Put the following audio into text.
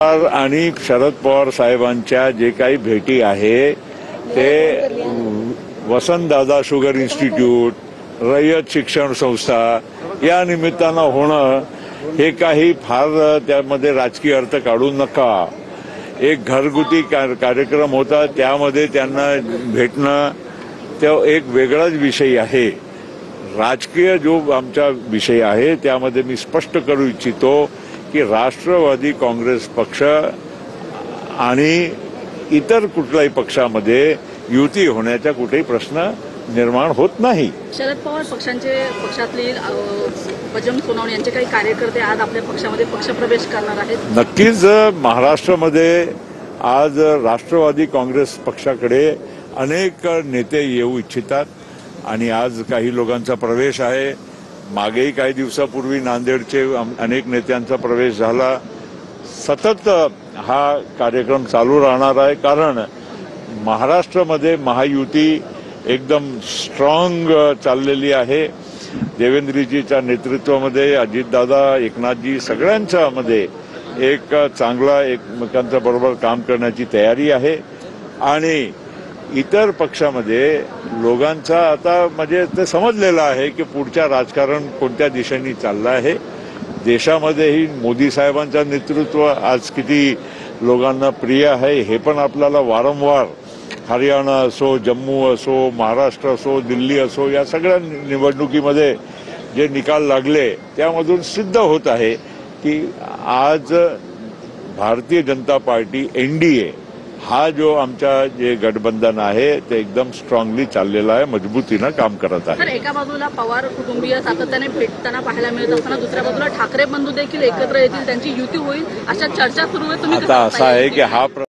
आणि शरद पवार साहेबांच्या जे काही भेटी आहे ते वसंतदादा शुगर इन्स्टिट्यूट, रयत शिक्षण संस्था या निमित्तानं होणं हे काही फार त्यामध्ये राजकीय अर्थ काढू नका। एक घरगुती कार्यक्रम होता, त्यामध्ये त्यांना भेटणं तो एक वेगळाच विषय आहे। राजकीय जो आमचा विषय आहे त्यामध्ये मी स्पष्ट करू इच्छितो की राष्ट्रवादी काँग्रेस पक्ष आणि इतर कुठल्याही पक्षामध्ये युती होण्याचा कुठेही प्रश्न निर्माण होत नाही। शरद पवार पक्षातले बजरंग सोनवणे यांचे काही कार्यकर्ते आज आपल्या पक्षामध्ये पक्षप्रवेश करणार आहेत। नक्कीच महाराष्ट्रामध्ये आज राष्ट्रवादी काँग्रेस पक्षाकडे अनेक नेते येऊ इच्छितात आणि आज काही लोकांचा प्रवेश आहे। मागेही काही दिवसापूर्वी नांदेडचे अनेक नेत्यांचा प्रवेश झाला। सतत हा कार्यक्रम चालू राहणार आहे, कारण महाराष्ट्रामध्ये महायुती एकदम स्ट्रॉंग चाललेली आहे। देवेंद्रजीच्या नेतृत्वामध्ये अजितदादा, एकनाथजी सगळ्यांच्या मध्ये एक चांगला एकमेकांच्या बरोबर काम करण्याची तयारी आहे आणि इतर पक्षामध्ये लोकांचा आता म्हणजे ते समजलेलं आहे की पुढच्या राजकारण कोणत्या दिशेने चाललं आहे। देशामध्येही मोदी साहेबांचं नेतृत्व आज किती लोकांना प्रिय आहे हे पण आपल्याला वारंवार हरियाणा असो, जम्मू असो, महाराष्ट्र असो, दिल्ली असो या सगळ्या निवडणुकीमध्ये जे निकाल लागले त्यामधून सिद्ध होत आहे की आज भारतीय जनता पार्टी एनडीए हा जो आमचा जे गठबंधन आहे ते एकदम स्ट्रॉंगली चाललेला आहे, मजबूतीनं काम करत आहे। एका बाजूला पवार कुटुंबीय सातत्याने भेटताना पाहायला मिळत असताना दुसऱ्या बाजूला ठाकरे बंधू देखील एकत्र येतील, त्यांची युती होईल अशा चर्चा सुरू आहे। आता असं आहे की हा